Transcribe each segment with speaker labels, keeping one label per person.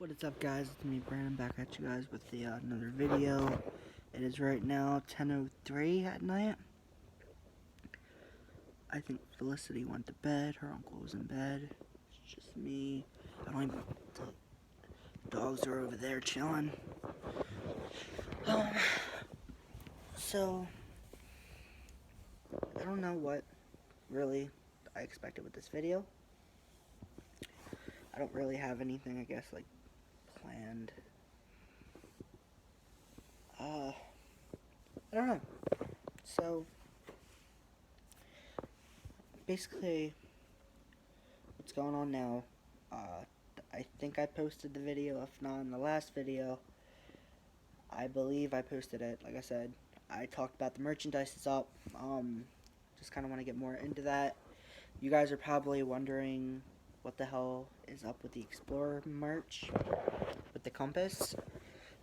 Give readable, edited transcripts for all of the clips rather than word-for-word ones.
Speaker 1: What is up, guys? It's me, Brandon, back at you guys with another video. It is right now 10:03 at night. I think Felicity went to bed. Her uncle was in bed. It's just me. I don't even. The dogs are over there chilling. Um. So I don't know what really I expected with this video. I don't really have anything, I guess, like planned. I don't know. So basically, what's going on now? I think I posted the video. If not in the last video, I believe I posted it. Like I said, I talked about the merchandise is up. Just kind of want to get more into that. You guys are probably wondering what the hell is up with the Explorer merch with the compass.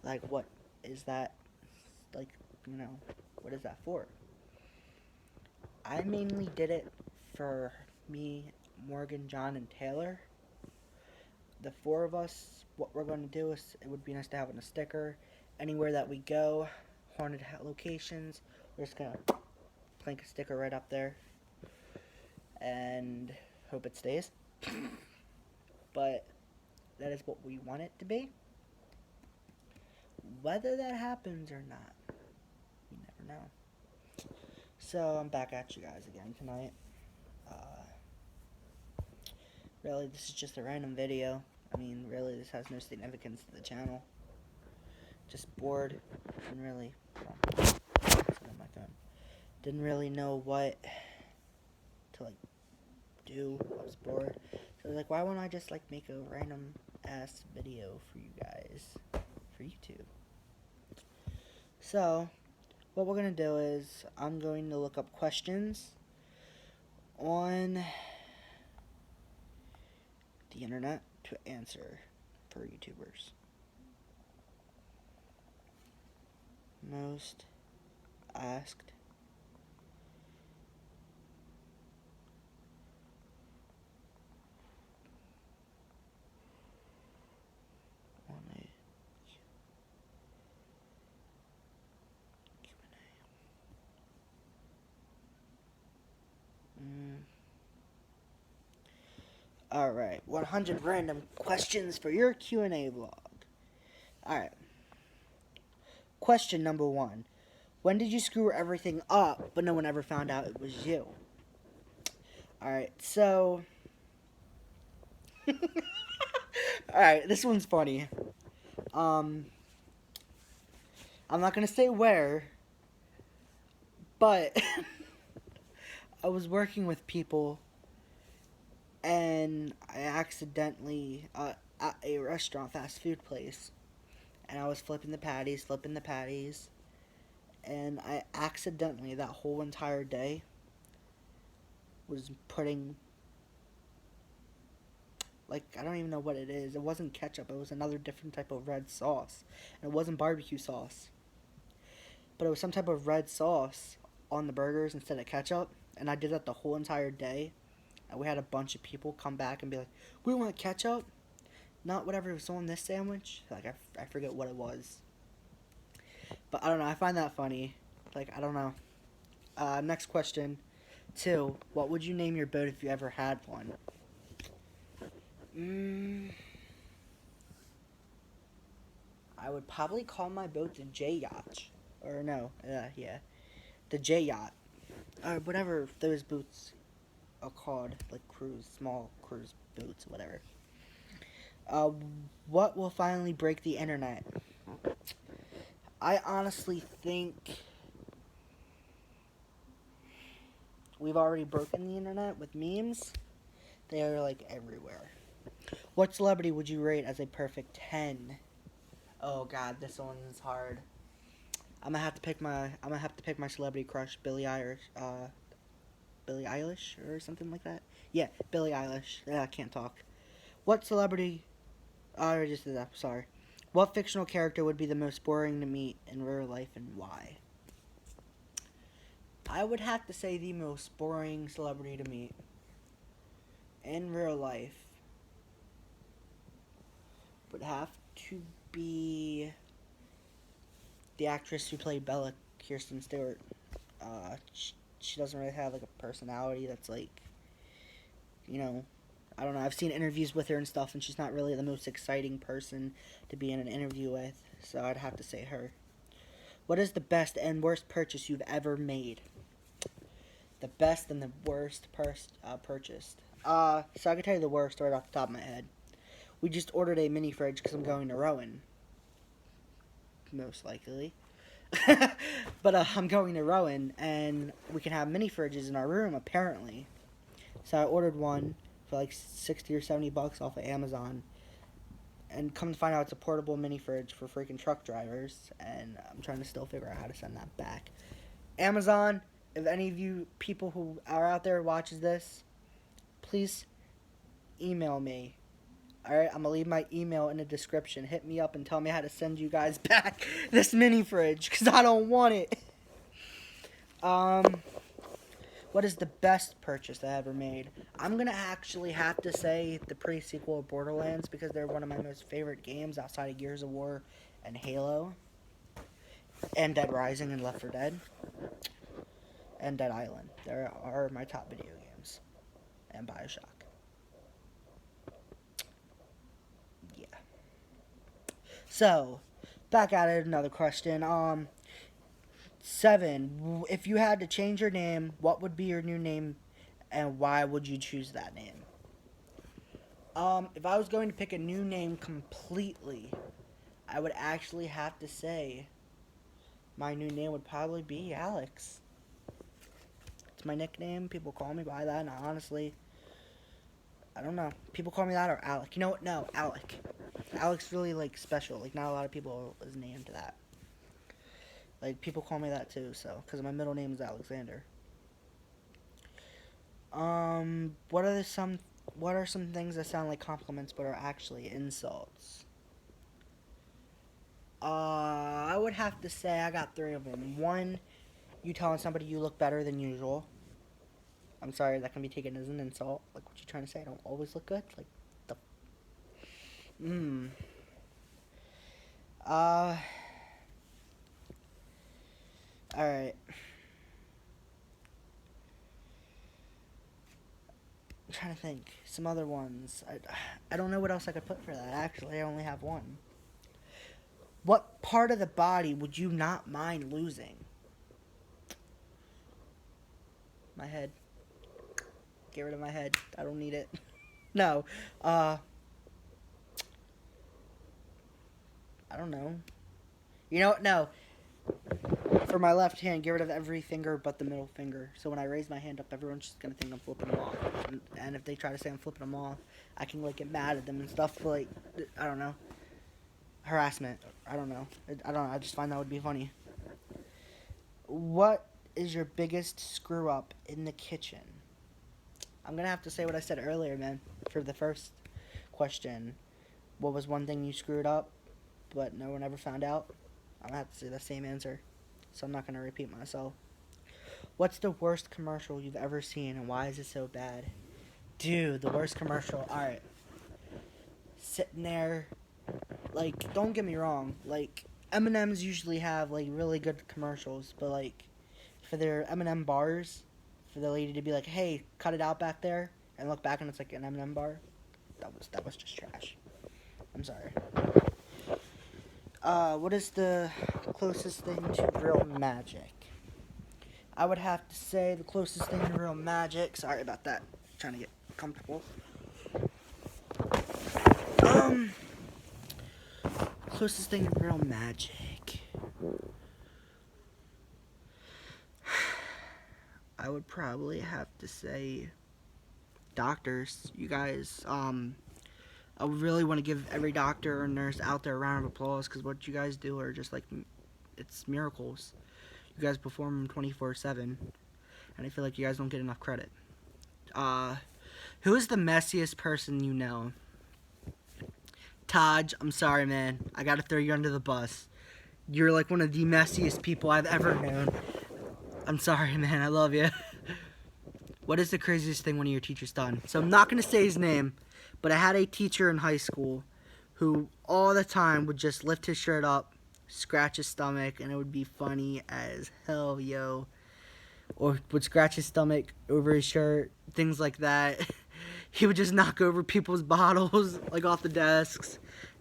Speaker 1: Like, what is that? Like, what is that for? I mainly did it for me, Morgan, John, and Taylor. The four of us, what we're going to do is, it would be nice to have on a sticker. Anywhere that we go, haunted locations, we're just going to plank a sticker right up there. And hope it stays. But that is what we want it to be. Whether that happens or not, you never know. So I'm back at you guys again tonight. Really, this is just a random video. I mean, really, this has no significance to the channel. Just bored and really, on my phone. Didn't really know what to like do. I was bored, so I was like, why won't I just like make a random ass video for you guys for YouTube? So what we're gonna do is I'm going to look up questions on the internet to answer for YouTubers. Most asked on a Q&A. Alright, 100 random questions for your Q&A vlog. Alright. Question number 1. When did you screw everything up, but no one ever found out it was you? Alright, so... Alright, this one's funny. I'm not gonna say where, but I was working with people, and I accidentally, at a restaurant, fast food place, and I was flipping the patties, and I accidentally, that whole entire day, was putting, like, I don't even know what it is. It wasn't ketchup. It was another different type of red sauce. And it wasn't barbecue sauce. But it was some type of red sauce on the burgers instead of ketchup. And I did that the whole entire day. And we had a bunch of people come back and be like, we want ketchup. Not whatever was on this sandwich. Like, I forget what it was. But I don't know. I find that funny. Like, I don't know. Next question. 2. What would you name your boat if you ever had one? I would probably call my boat the J Yacht. Or no, yeah. The J Yacht. Or whatever those boats are called. Like small cruise boats, whatever. What will finally break the internet? I honestly think we've already broken the internet with memes. They are like everywhere. What celebrity would you rate as a perfect 10? Oh god, this one is hard. I'm gonna have to pick my celebrity crush, Billie Eilish, or something like that. Yeah, Billie Eilish. I can't talk. What celebrity? I already just did that. Sorry. What fictional character would be the most boring to meet in real life and why? I would have to say the most boring celebrity to meet in real life would have to be the actress who played Bella, Kirsten Stewart. She doesn't really have like a personality that's like, you know, I don't know. I've seen interviews with her and stuff, and she's not really the most exciting person to be in an interview with. So I'd have to say her. What is the best and worst purchase you've ever made? The best and the worst purchased. So I can tell you the worst right off the top of my head. We just ordered a mini fridge because I'm going to Rowan. Most likely. But I'm going to Rowan, and we can have mini fridges in our room, apparently. So I ordered one for like 60 or 70 bucks off of Amazon. And come to find out it's a portable mini fridge for freaking truck drivers. And I'm trying to still figure out how to send that back. Amazon, if any of you people who are out there watches this, please email me. Alright, I'm going to leave my email in the description. Hit me up and tell me how to send you guys back this mini fridge, because I don't want it. What is the best purchase I ever made? I'm going to actually have to say the pre-sequel of Borderlands, because they're one of my most favorite games outside of Gears of War and Halo. And Dead Rising and Left 4 Dead. And Dead Island. There are my top video games. And Bioshock. Yeah. So, back at it, another question. 7. If you had to change your name, what would be your new name, and why would you choose that name? If I was going to pick a new name completely, I would actually have to say my new name would probably be Alex. It's my nickname. People call me by that, and honestly, I don't know. People call me that or Alec. You know what? No, Alec. Alec's really, like, special. Like, not a lot of people is named that. Like, people call me that too, so, because my middle name is Alexander. What are some things that sound like compliments but are actually insults? I would have to say I got 3 of them. 1, you telling somebody you look better than usual. I'm sorry, that can be taken as an insult. Like, what you trying to say? I don't always look good? Like, alright. I'm trying to think. Some other ones. I don't know what else I could put for that. Actually, I only have 1. What part of the body would you not mind losing? My head. Get rid of my head. I don't need it. No. I don't know. You know what? No. For my left hand, get rid of every finger but the middle finger. So when I raise my hand up, everyone's just going to think I'm flipping them off. And if they try to say I'm flipping them off, I can, like, get mad at them and stuff. But, like, I don't know. Harassment. I don't know. I just find that would be funny. What is your biggest screw up in the kitchen? I'm going to have to say what I said earlier, man, for the first question. What was one thing you screwed up, but no one ever found out? I'm going to have to say the same answer, so I'm not going to repeat myself. What's the worst commercial you've ever seen, and why is it so bad? Dude, the worst commercial. Alright. Sitting there, like, don't get me wrong, like, M&M's usually have, like, really good commercials, but, like, for their M&M bars, for the lady to be like, hey, cut it out back there, and look back and it's like an M&M bar, that was just trash. I'm sorry. What is the closest thing to real magic? I would have to say the closest thing to real magic, sorry about that, trying to get comfortable. Closest thing to real magic. I would probably have to say doctors. You guys, I would really want to give every doctor or nurse out there a round of applause, because what you guys do are just like, it's miracles. You guys perform 24/7, and I feel like you guys don't get enough credit. Who is the messiest person you know? Taj, I'm sorry, man. I gotta throw you under the bus. You're like one of the messiest people I've ever known. I'm sorry, man. I love you. What is the craziest thing one of your teachers done? So I'm not gonna say his name, but I had a teacher in high school who all the time would just lift his shirt up, scratch his stomach, and it would be funny as hell, yo. Or would scratch his stomach over his shirt, things like that. He would just knock over people's bottles, like off the desks,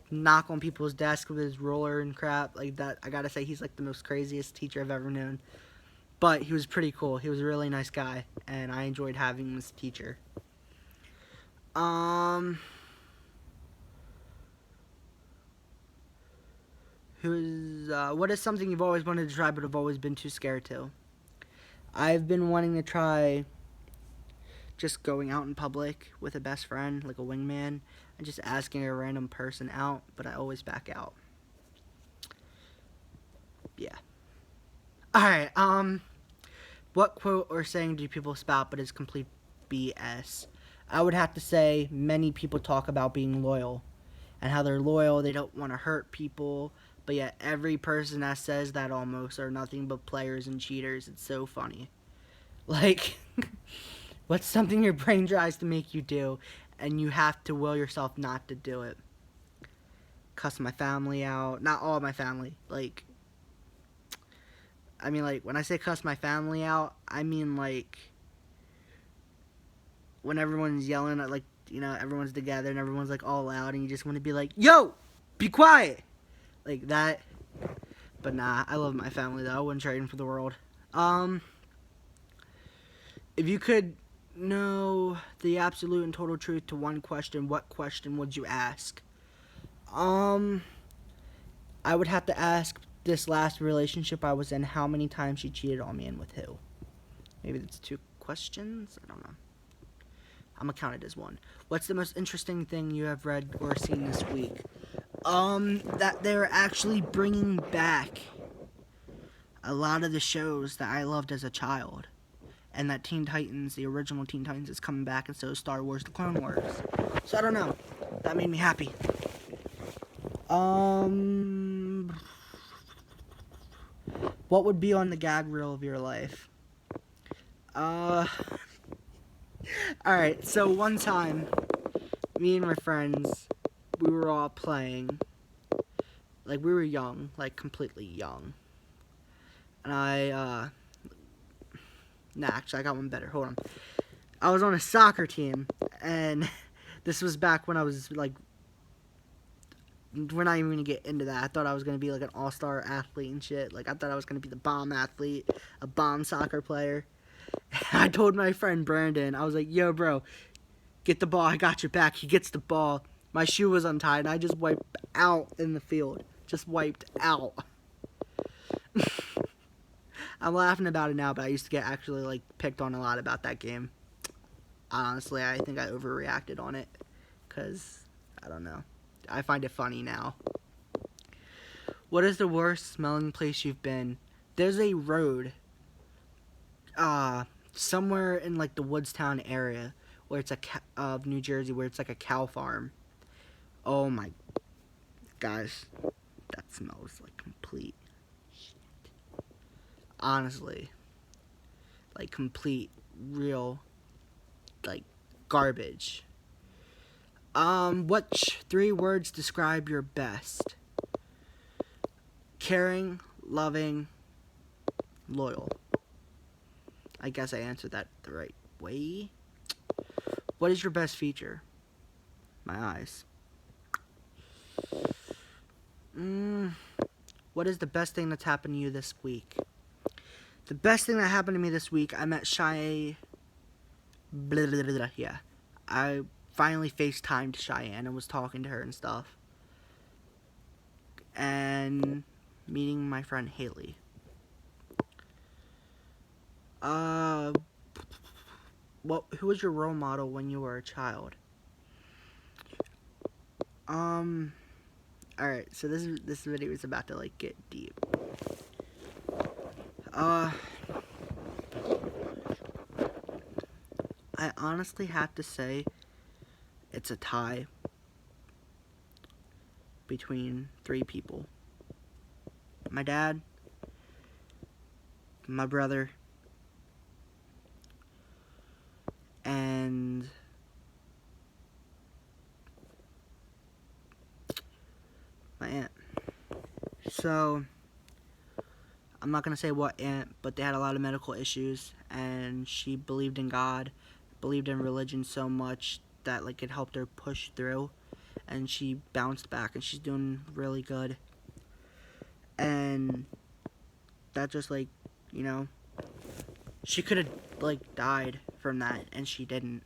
Speaker 1: knock on people's desks with his roller and crap, like that. I gotta say, he's like the most craziest teacher I've ever known. But he was pretty cool. He was a really nice guy, and I enjoyed having him as a teacher. What is something you've always wanted to try but have always been too scared to? I've been wanting to try just going out in public with a best friend, like a wingman, and just asking a random person out, but I always back out. Yeah. Alright, what quote or saying do people spout but is complete BS? I would have to say many people talk about being loyal and how they're loyal, they don't want to hurt people, but yet every person that says that almost are nothing but players and cheaters. It's so funny. Like, what's something your brain tries to make you do and you have to will yourself not to do it? Cuss my family out. Not all my family. Like, when I say cuss my family out, I mean, like, when everyone's yelling at, like, everyone's together and everyone's, like, all loud and you just want to be like, yo, be quiet. Like that. But nah, I love my family, though. I wouldn't trade them for the world. If you could know the absolute and total truth to one question, what question would you ask? I would have to ask this last relationship I was in, how many times she cheated on me and with who. Maybe that's 2 questions? I don't know. I'm gonna count it as 1. What's the most interesting thing you have read or seen this week? That they're actually bringing back a lot of the shows that I loved as a child. And that Teen Titans, the original Teen Titans, is coming back, and so is Star Wars The Clone Wars. So I don't know. That made me happy. What would be on the gag reel of your life? Alright, so one time, me and my friends, we were all playing. Like, we were young, like, completely young. And actually, I got one better. Hold on. I was on a soccer team, and this was back when I was, like, we're not even going to get into that. I thought I was going to be, like, an all-star athlete and shit. Like, I thought I was going to be the bomb athlete, a bomb soccer player. I told my friend Brandon, I was like, yo, bro, get the ball. I got your back. He gets the ball. My shoe was untied, and I just wiped out in the field. Just wiped out. I'm laughing about it now, but I used to get actually, like, picked on a lot about that game. Honestly, I think I overreacted on it. Because, I don't know. I find it funny now. What is the worst smelling place you've been? There's a road, somewhere in, like, the Woodstown area, where it's of New Jersey, where it's, like, a cow farm. Oh, my gosh. That smells like complete shit. Honestly. Like, complete, real, like, garbage. What 3 words describe your best? Caring, loving, loyal. I guess I answered that the right way. What is your best feature? My eyes. What is the best thing that's happened to you this week? The best thing that happened to me this week, I met Cheyenne. Yeah. I finally FaceTimed Cheyenne and was talking to her and stuff. And meeting my friend Haley. Who was your role model when you were a child? Alright, so this video is about to, like, get deep. I honestly have to say it's a tie between 3 people. My dad, my brother, and So, I'm not going to say what aunt, but they had a lot of medical issues, and she believed in God, believed in religion so much that, like, it helped her push through, and she bounced back, and she's doing really good. And that just, like, you know, she could have, like, died from that, and she didn't.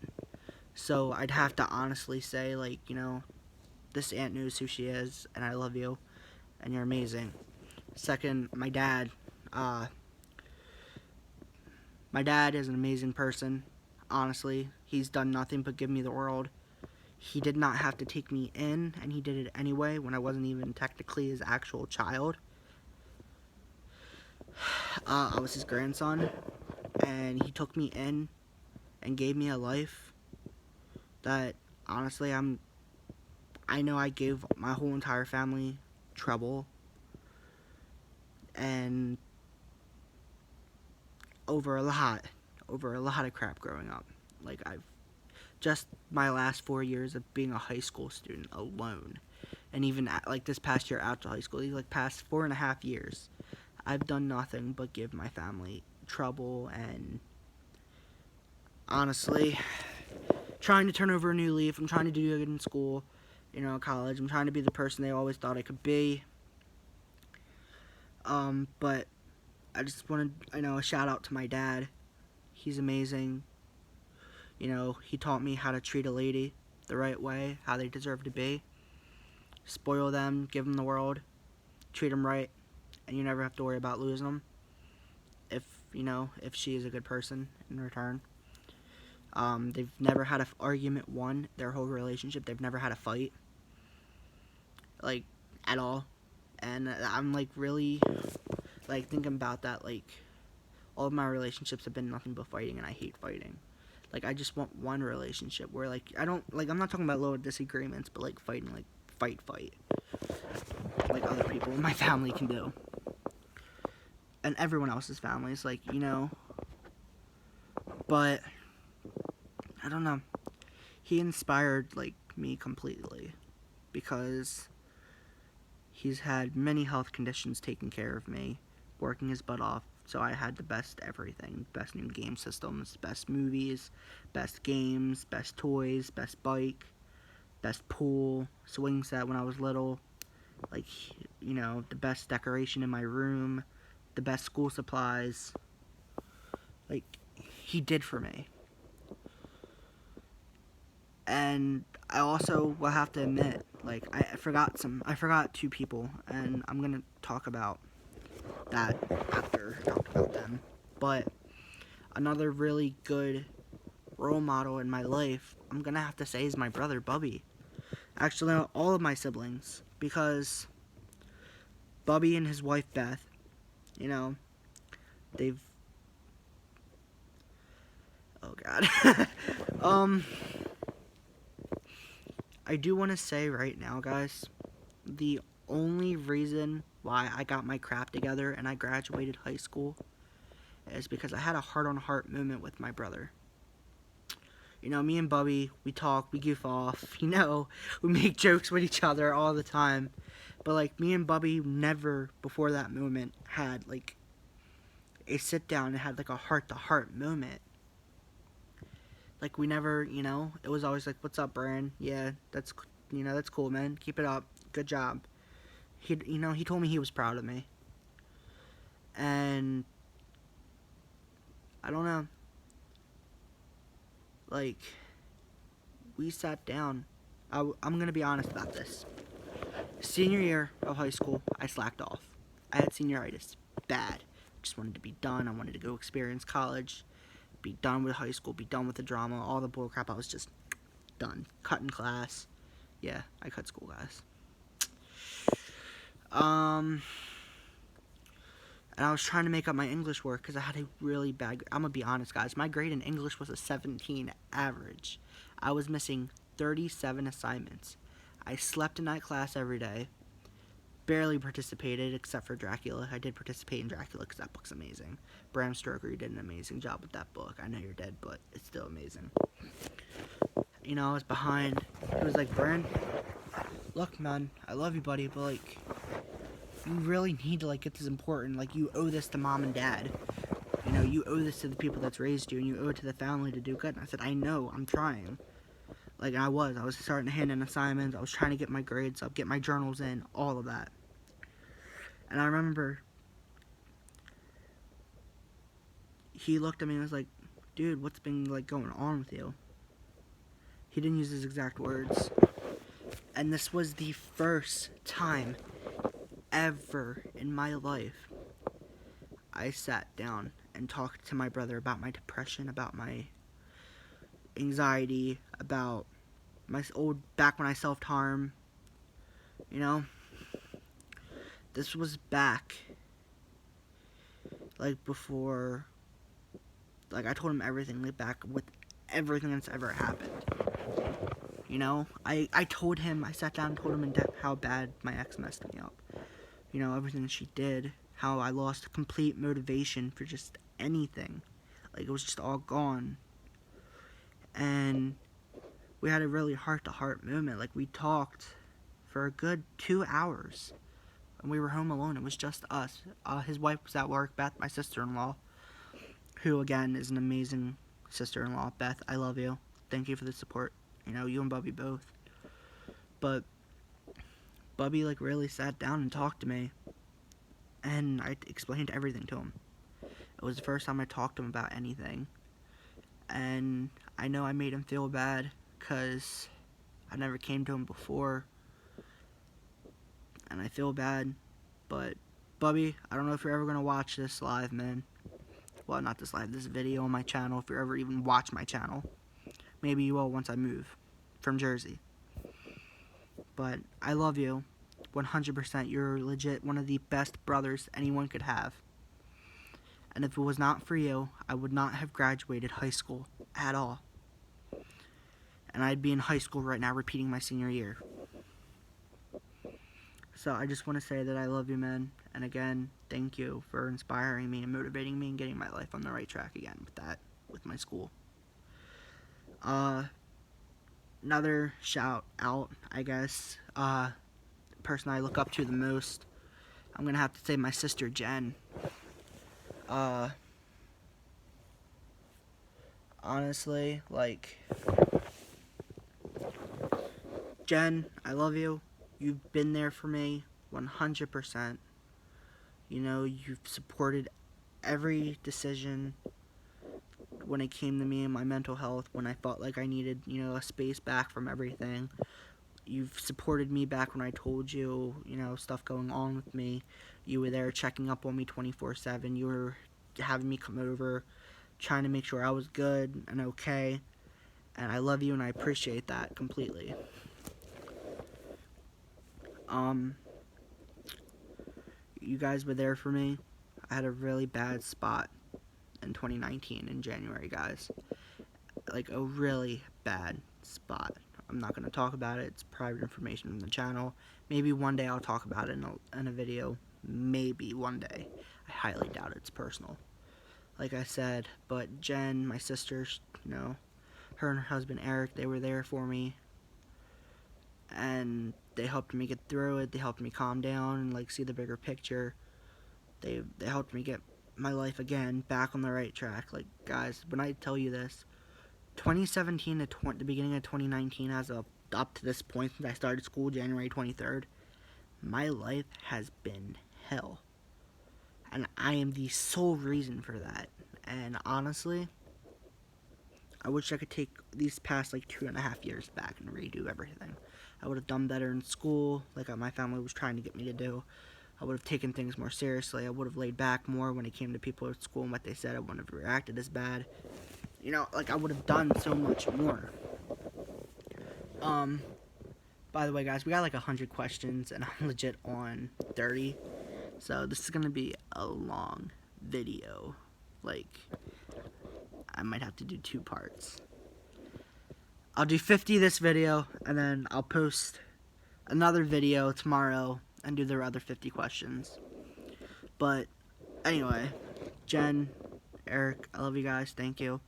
Speaker 1: So I'd have to honestly say, like, you know, this aunt knows who she is, and I love you, and you're amazing. Second, my dad. My dad is an amazing person, honestly. He's done nothing but give me the world. He did not have to take me in, and he did it anyway when I wasn't even technically his actual child. I was his grandson, and he took me in and gave me a life that, honestly, I know I gave my whole entire family trouble, and over a lot of crap growing up. Like, just my last 4 years of being a high school student alone, and even like this past year out to high school, these like past 4.5 years, I've done nothing but give my family trouble, and honestly, trying to turn over a new leaf. I'm trying to do good in school, you know, college. I'm trying to be the person they always thought I could be. But I just wanted, a shout out to my dad. He's amazing. You know, he taught me how to treat a lady the right way, how they deserve to be. Spoil them, give them the world, treat them right, and you never have to worry about losing them if she is a good person in return. They've never had an argument, their whole relationship. They've never had a fight, like, at all. And I'm, like, really, like, thinking about that, like, all of my relationships have been nothing but fighting, and I hate fighting. Like, I just want one relationship where, like, I'm not talking about little disagreements, but, like, fighting, like, fight. Like other people in my family can do. And everyone else's families, like, But, I don't know. He inspired, like, me completely. Because he's had many health conditions taking care of me, working his butt off. So I had the best everything. Best new game systems, best movies, best games, best toys, best bike, best pool, swing set when I was little. Like, the best decoration in my room, the best school supplies. Like, he did for me. And I also will have to admit, like, I forgot 2 people, and I'm gonna talk about that after I talk about them. But another really good role model in my life, I'm gonna have to say, is my brother Bubby. Actually, all of my siblings, because Bubby and his wife Beth, they've, oh god. I do want to say right now, guys, the only reason why I got my crap together and I graduated high school is because I had a heart-on-heart moment with my brother. Me and Bubby, we talk, we goof off, we make jokes with each other all the time. But, like, me and Bubby never, before that moment, had, like, a sit-down and had, like, a heart-to-heart moment. Like, we never, it was always like, what's up, Brian? Yeah, that's cool, man. Keep it up. Good job. He told me he was proud of me. And I don't know. Like, we sat down. I'm going to be honest about this. Senior year of high school, I slacked off. I had senioritis. Bad. Just wanted to be done. I wanted to go experience college. Be done with high school. Be done with the drama. All the bullcrap. I was just done. Cutting class. Yeah, I cut school, guys. And I was trying to make up my English work because I had a really bad... I'm going to be honest, guys. My grade in English was a 17 average. I was missing 37 assignments. I slept in that class every day. Barely participated except for Dracula. I did participate in Dracula because that book's amazing. Bram Stoker, you did an amazing job with that book. I know you're dead, but it's still amazing. I was behind. It was like, Bran, look, man, I love you, buddy, but, like, you really need to, like, get this important. Like, you owe this to mom and dad. You know, you owe this to the people that's raised you, and you owe it to the family to do good. And I said, I know, I'm trying. Like, I was starting to hand in assignments. I was trying to get my grades up, get my journals in, all of that. And I remember he looked at me and was like, dude, what's been, like, going on with you? He didn't use his exact words. And this was the first time ever in my life I sat down and talked to my brother about my depression, about my anxiety, about my back when I self-harm. You know, this was back, like, before, like, I told him everything, like, back with everything that's ever happened. You know, I told him, I sat down and told him in depth how bad my ex messed me up. You know, everything she did, how I lost complete motivation for just anything. Like, it was just all gone. And we had a really heart-to-heart moment. Like, we talked for a good 2 hours. And we were home alone. It was just us. His wife was at work, Beth, my sister-in-law, who, again, is an amazing sister-in-law. Beth, I love you. Thank you for the support. You know, you and Bubby both. But Bubby, like, really sat down and talked to me. And I explained everything to him. It was the first time I talked to him about anything. And I know I made him feel bad because I never came to him before. And I feel bad. But, Bubby, I don't know if you're ever going to watch this live, man. Well, not this live, this video on my channel. If you ever even watch my channel. Maybe you will once I move from Jersey. But I love you 100%. You're legit one of the best brothers anyone could have. And if it was not for you, I would not have graduated high school at all. And I'd be in high school right now repeating my senior year. So I just want to say that I love you, man. And again, thank you for inspiring me and motivating me and getting my life on the right track again with that, with my school. Another shout out, I guess, person I look up to the most, I'm gonna have to say my sister Jen. Honestly, like, Jen, I love you. You've been there for me 100%. You know, you've supported every decision when it came to me and my mental health, when I felt like I needed, you know, a space back from everything. You've supported me back when I told you, you know, stuff going on with me. You were there checking up on me 24/7. You were having me come over, trying to make sure I was good and okay. And I love you and I appreciate that completely. You guys were there for me. I had a really bad spot in 2019 in January, guys. Like, a really bad spot. I'm not going to talk about it. It's private information from the channel. Maybe one day I'll talk about it in a video. Maybe one day. I highly doubt it's personal. Like I said, but Jen, my sister, you know, her and her husband Eric, they were there for me. And they helped me get through it. They helped me calm down and, like, see the bigger picture. They helped me get my life again back on the right track. Like, guys, when I tell you this, 2017 to the beginning of 2019, up to this point since I started school January 23rd, my life has been hell. And I am the sole reason for that. And honestly, I wish I could take these past, like, 2.5 years back and redo everything. I would have done better in school, like my family was trying to get me to do. I would have taken things more seriously. I would have laid back more when it came to people at school and what they said. I wouldn't have reacted as bad. You know, like, I would have done so much more. By the way, guys, we got like 100 questions, and I'm legit on 30. So this is gonna be a long video. Like, I might have to do 2 parts. I'll do 50 this video, and then I'll post another video tomorrow and do the other 50 questions. But anyway, Jen, Eric, I love you guys. Thank you.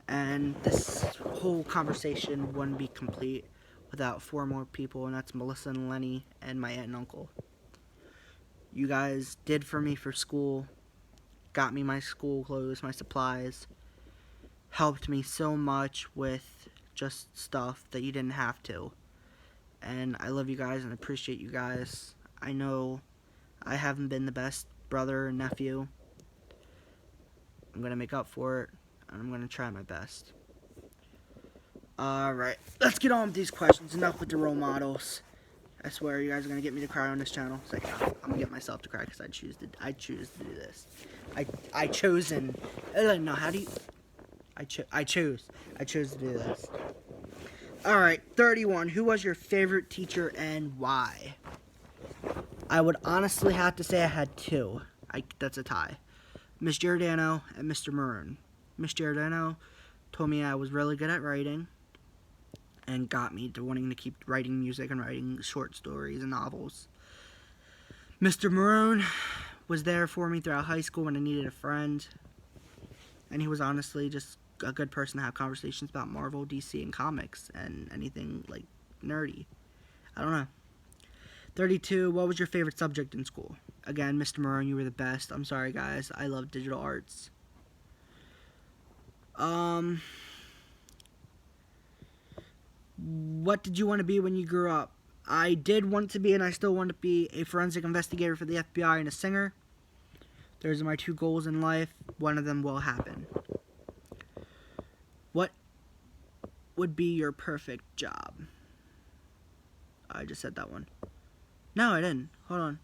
Speaker 1: And this whole conversation wouldn't be complete without 4 more people, and that's Melissa and Lenny and my aunt and uncle. you guys did for me for school. Got me my school clothes, my supplies. Helped me so much with just stuff that you didn't have to. And I love you guys and appreciate you guys. I know I haven't been the best brother and nephew. I'm going to make up for it, and I'm going to try my best. Alright, let's get on with these questions. Enough with the role models. I swear you guys are going to get me to cry on this channel. It's like, I'm going to get myself to cry because I choose to do this. I chose to do this. Alright, 31. Who was your favorite teacher and why? I would honestly have to say I had two. That's a tie. Miss Giordano and Mr. Maroon. Miss Giordano told me I was really good at writing and got me to wanting to keep writing music and writing short stories and novels. Mr. Maroon was there for me throughout high school when I needed a friend, and he was honestly just a good person to have conversations about Marvel, DC, and comics and anything like nerdy. I don't know. 32. What was your favorite subject in school? Again, Mr. Maroon, you were the best. I'm sorry, guys. I love digital arts. What did you want to be when you grew up? I did want to be, and I still want to be, a forensic investigator for the FBI and a singer. Those are my two goals in life. One of them will happen. What would be your perfect job? I just said that one. No, I didn't. Hold on.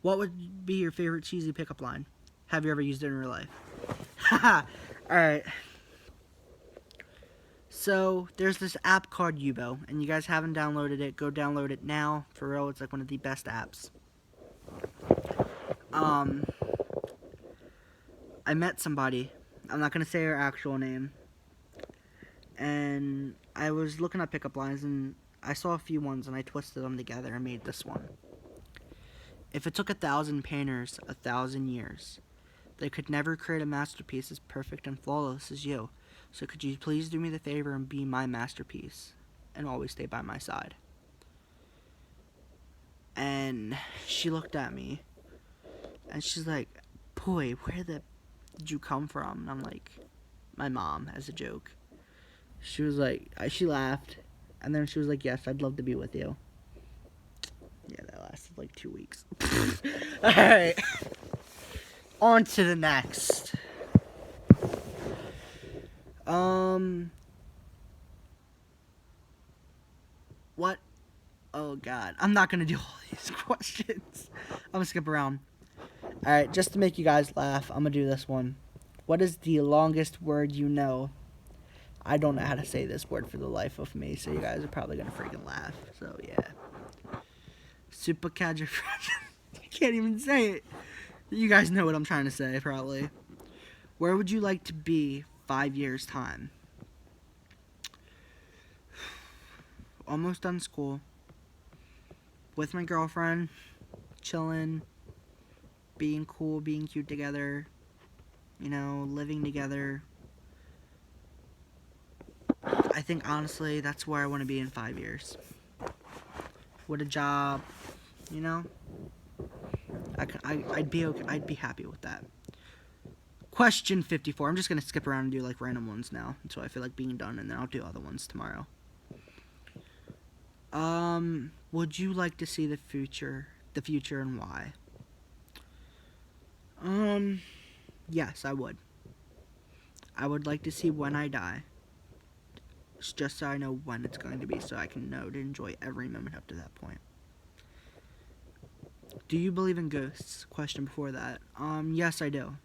Speaker 1: What would be your favorite cheesy pickup line? Have you ever used it in real life? Haha. Alright. So, there's this app called Yubo, and you guys haven't downloaded it, go download it now. For real, it's like one of the best apps. I met somebody. I'm not going to say her actual name. And I was looking at pickup lines, and I saw a few ones, and I twisted them together and made this one. If it took 1,000 painters 1,000 years, they could never create a masterpiece as perfect and flawless as you. So could you please do me the favor and be my masterpiece and always stay by my side? And she looked at me, and she's like, boy, where did you come from? And I'm like, my mom, as a joke. She was like, she laughed, and then she was like, yes, I'd love to be with you. Yeah, that lasted like 2 weeks. Alright. On to the next. What? Oh, God. I'm not going to do all these questions. I'm going to skip around. Alright, just to make you guys laugh, I'm going to do this one. What is the longest word you know? I don't know how to say this word for the life of me, so you guys are probably going to freaking laugh. So, yeah. Supercalifragilistic. I can't even say it. You guys know what I'm trying to say, probably. Where would you like to be 5 years' time? Almost done school. With my girlfriend. Chilling. Being cool, being cute together. You know, living together. I think, honestly, that's where I want to be in 5 years. With a job, you know? I'd be okay. I'd be happy with that. Question 54. I'm just going to skip around and do, like, random ones now until I feel like being done, and then I'll do other ones tomorrow. Would you like to see the future and why? Yes, I would. I would like to see when I die. Just so I know when it's going to be, so I can know to enjoy every moment up to that point. Do you believe in ghosts? Question before that. Yes, I do.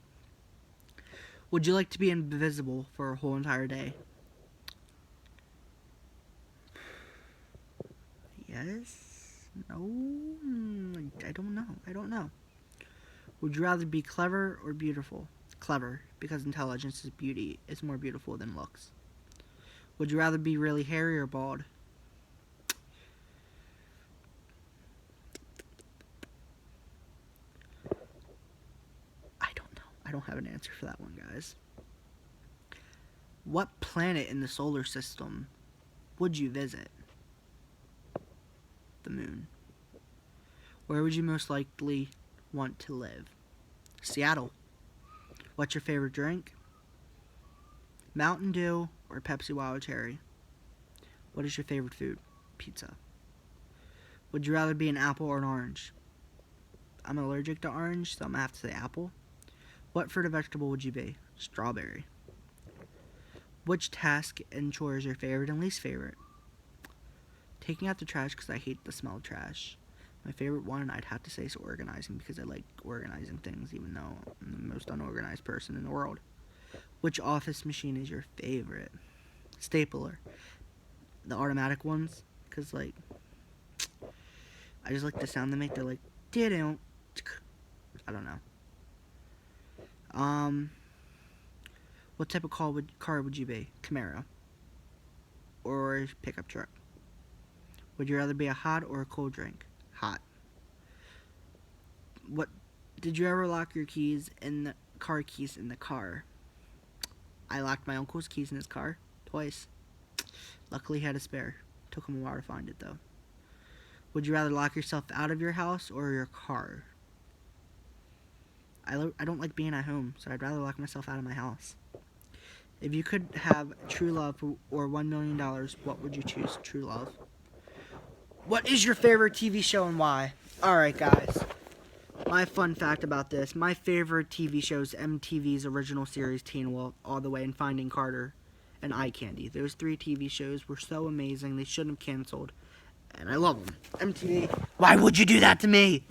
Speaker 1: Would you like to be invisible for a whole entire day? Yes? No? I don't know. Would you rather be clever or beautiful? Clever, because intelligence is more beautiful than looks. Would you rather be really hairy or bald? I don't know. I don't have an answer for that one, guys. What planet in the solar system would you visit? The moon. Where would you most likely want to live? Seattle. What's your favorite drink? Mountain Dew or Pepsi Wild Cherry? What is your favorite food? Pizza. Would you rather be an apple or an orange? I'm allergic to orange, so I'm going to have to say apple. What fruit or vegetable would you be? Strawberry. Which task and chore is your favorite and least favorite? Taking out the trash because I hate the smell of trash. My favorite one, I'd have to say, is organizing because I like organizing things, even though I'm the most unorganized person in the world. Which office machine is your favorite? Stapler. The automatic ones, because, like, I just like the sound they make. They're like, didn't. I don't know. What type of car would you be? Camaro. Or pickup truck? Would you rather be a hot or a cold drink? Hot. What did you ever lock your keys in the car keys in the car? I locked my uncle's keys in his car twice. Luckily he had a spare. Took him a while to find it though. Would you rather lock yourself out of your house or your car? I don't like being at home, so I'd rather lock myself out of my house. If you could have true love or $1 million, what would you choose? True love. What is your favorite TV show and why? Alright guys, my fun fact about this. My favorite TV show is MTV's original series Teen Wolf, All the Way, and Finding Carter, and Eye Candy. Those 3 TV shows were so amazing, they shouldn't have canceled. And I love them. MTV, why would you do that to me?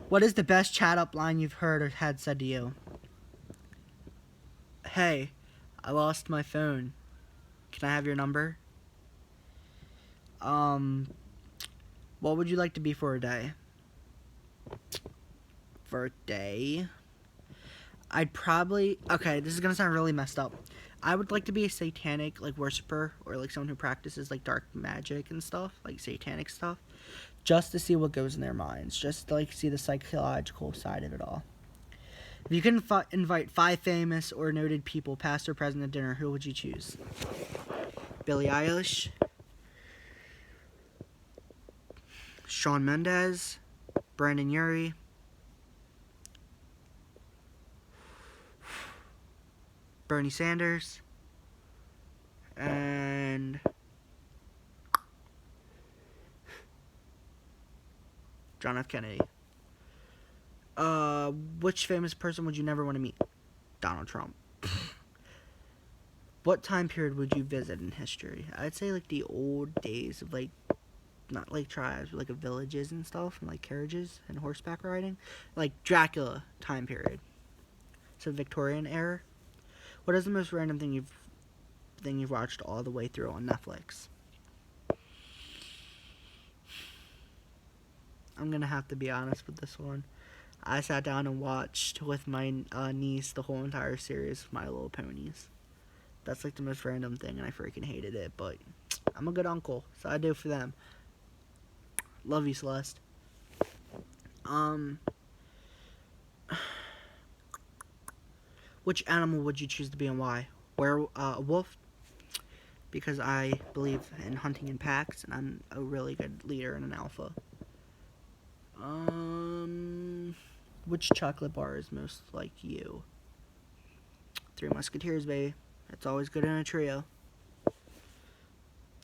Speaker 1: What is the best chat up line you've heard or had said to you? Hey, I lost my phone. Can I have your number? What would you like to be for a day? For a day? I'd probably... Okay, this is gonna sound really messed up. I would like to be a satanic, like, worshiper, or, like, someone who practices, like, dark magic and stuff, like, satanic stuff, just to see what goes in their minds, just to, like, see the psychological side of it all. If you could invite 5 famous or noted people, past or present, to dinner, who would you choose? Billie Eilish, Shawn Mendes, Brandon Urie, Bernie Sanders, and John F. Kennedy. Which famous person would you never want to meet? Donald Trump. What time period would you visit in history? I'd say, like, the old days of, like, not, like, tribes, but, like, of villages and stuff, and, like, carriages and horseback riding. Like, Dracula time period. So, Victorian era. What is the most random thing you've watched all the way through on Netflix? I'm gonna have to be honest with this one. I sat down and watched with my niece the whole entire series of My Little Ponies. That's like the most random thing, and I freaking hated it, but I'm a good uncle, so I do for them. Love you, Celeste. Which animal would you choose to be and why? A wolf, because I believe in hunting in packs, and I'm a really good leader and an alpha. Which chocolate bar is most like you? 3 Musketeers, baby. It's always good in a trio.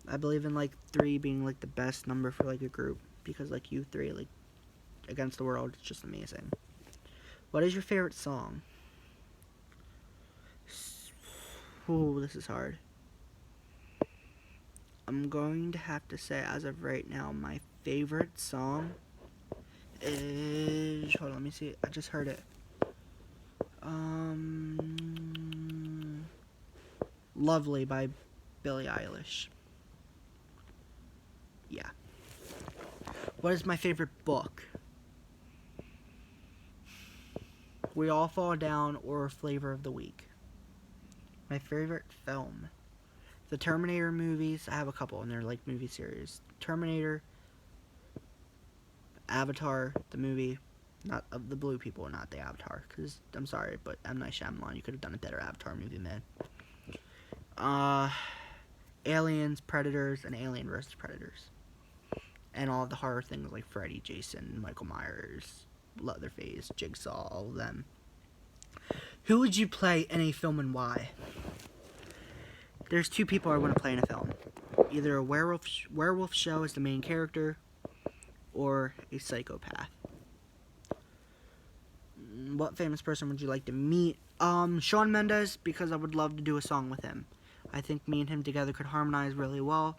Speaker 1: I believe in, like, 3 being, like, the best number for, like, a group, because, like, you 3, like, against the world, it's just amazing. What is your favorite song? Ooh, this is hard. I'm going to have to say, as of right now, my favorite song is... Hold on, let me see. I just heard it. Lovely by Billie Eilish. Yeah. What is my favorite book? We All Fall Down or Flavor of the Week. My favorite film. The Terminator movies. I have a couple, and they're like movie series. Terminator, Avatar, the movie. Not of the blue people, not the Avatar. Because, I'm sorry, but M. Night Shyamalan, you could have done a better Avatar movie, man. Aliens, Predators, and Alien vs. Predators. and all the horror things like Freddy, Jason, Michael Myers, Leatherface, Jigsaw, all of them. Who would you play in a film and why? There's two people I want to play in a film. Either a werewolf show as the main character, or a psychopath. What famous person would you like to meet? Shawn Mendes, because I would love to do a song with him. I think me and him together could harmonize really well.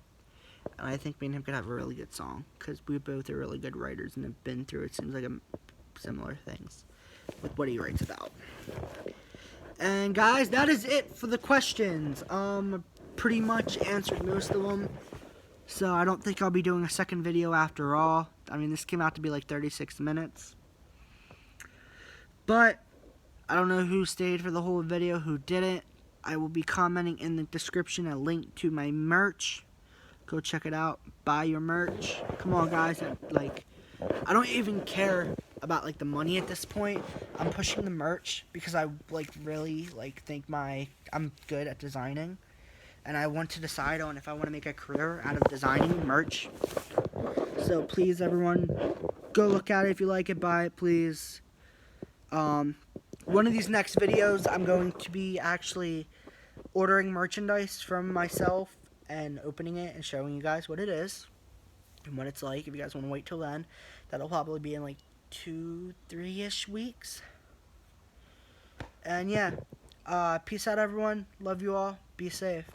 Speaker 1: And I think me and him could have a really good song. Because we both are really good writers and have been through, it seems like, similar things with what he writes about. And guys, that is it for the questions. Pretty much answered most of them. So I don't think I'll be doing a second video after all. I mean, this came out to be like 36 minutes. But I don't know who stayed for the whole video, who didn't. I will be commenting in the description a link to my merch. Go check it out. Buy your merch. Come on, guys. I don't even care about like the money at this point. I'm pushing the merch because I really think I'm good at designing, and I want to decide on if I want to make a career out of designing merch. So please, everyone, go look at it. If you like it, buy it, please. One of these next videos, I'm going to be actually ordering merchandise from myself and opening it and showing you guys what it is and what it's like. If you guys want to wait till then, that'll probably be in like 2-3-ish weeks. And yeah, peace out, everyone. Love you all. Be safe.